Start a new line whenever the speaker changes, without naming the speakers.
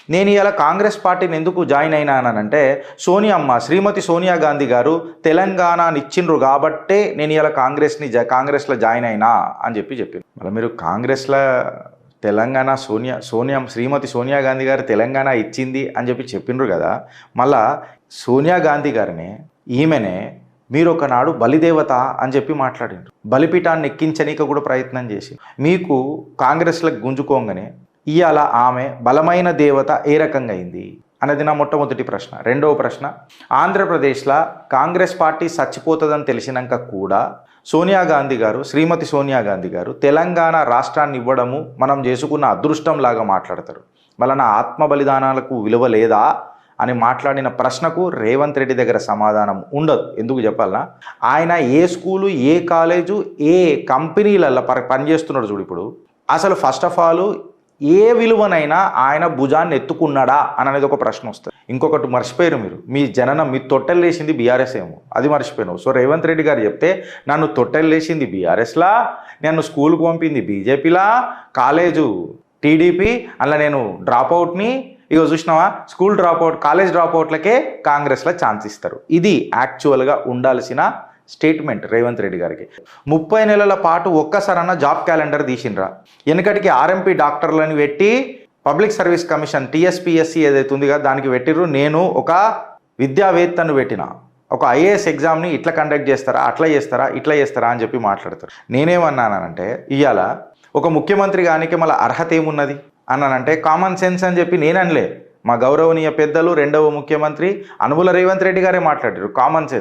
నేను ఇలా కాంగ్రెస్ పార్టీని ఎందుకు జాయిన్ అయినానంటే సోనియమ్మ శ్రీమతి సోనియా గాంధీ గారు తెలంగాణని ఇచ్చిండ్రు కాబట్టే నేను ఇలా కాంగ్రెస్లో జాయిన్ అయినా అని చెప్పింది. మళ్ళీ మీరు కాంగ్రెస్లో తెలంగాణ శ్రీమతి సోనియా గాంధీ గారు తెలంగాణ ఇచ్చింది అని చెప్పిండ్రు కదా. మళ్ళా సోనియా గాంధీ గారిని ఈమెనే మీరు ఒకనాడు బలిదేవత అని మాట్లాడిండ్రు. బలిపీఠాన్ని ఎక్కించనీక కూడా ప్రయత్నం చేసి మీకు కాంగ్రెస్లకు గుంజుకోగానే ఇవాళ ఆమె బలమైన దేవత ఏ రకంగా అయింది అనేది నా మొట్టమొదటి ప్రశ్న. రెండవ ప్రశ్న, ఆంధ్రప్రదేశ్లో కాంగ్రెస్ పార్టీ చచ్చిపోతుందని తెలిసినాక కూడా శ్రీమతి సోనియా గాంధీ గారు తెలంగాణ రాష్ట్రాన్ని ఇవ్వడము మనం చేసుకున్న అదృష్టం లాగా మాట్లాడతారు. మళ్ళీ నా ఆత్మ బలిదానాలకు విలువ లేదా అని మాట్లాడిన ప్రశ్నకు రేవంత్ రెడ్డి దగ్గర సమాధానం ఉండదు. ఎందుకు చెప్పాలనా, ఆయన ఏ స్కూలు, ఏ కాలేజు, ఏ కంపెనీలలో పనిచేస్తున్నాడు చూడు. ఇప్పుడు అసలు ఫస్ట్ ఆఫ్ ఆల్ ఏ విలువనైనా ఆయన భుజాన్ని ఎత్తుకున్నాడా అని అనేది ఒక ప్రశ్న వస్తుంది. ఇంకొకటి మర్చిపోయారు మీరు, మీ జననం మీ తొట్టెల్లేసింది బీఆర్ఎస్ ఏమో, అది మర్చిపోయినావు. సో రేవంత్ రెడ్డి గారు చెప్తే నన్ను తొట్టెల్లేసింది బీఆర్ఎస్లా, నన్ను స్కూల్కి పంపింది బీజేపీలా, కాలేజు టీడీపీ, అలా నేను డ్రాప్అవుట్ని ఇగో చూసినావా, స్కూల్ డ్రాప్అవుట్, కాలేజ్ డ్రాప్అవుట్లకే కాంగ్రెస్లో ఛాన్స్ ఇస్తారు. ఇది యాక్చువల్గా ఉండాల్సిన స్టేట్మెంట్ రేవంత్ రెడ్డి గారికి. 30 నెలల పాటు ఒక్కసారన్నా జాబ్ క్యాలెండర్ తీసిండ్రా? వెనకటికి ఆర్ఎంపీ డాక్టర్లని పెట్టి పబ్లిక్ సర్వీస్ కమిషన్ టీఎస్పీఎస్సీ ఏదైతే ఉంది కదా దానికి పెట్టిర్రు. నేను ఒక విద్యావేత్తను పెట్టిన ఒక ఐఏఎస్ ఎగ్జామ్ని ఇట్లా కండక్ట్ చేస్తారా, అట్లా చేస్తారా, ఇట్లా చేస్తారా అని మాట్లాడతారు. నేనేమన్నానంటే ఇవాళ ఒక ముఖ్యమంత్రి గానికి మళ్ళీ అర్హత ఏమున్నది అన్నానంటే కామన్ సెన్స్ అని నేననలే. మా గౌరవనీయ పెద్దలు రెండవ ముఖ్యమంత్రి అనుముల రేవంత్ రెడ్డి గారే మాట్లాడారు. Common sense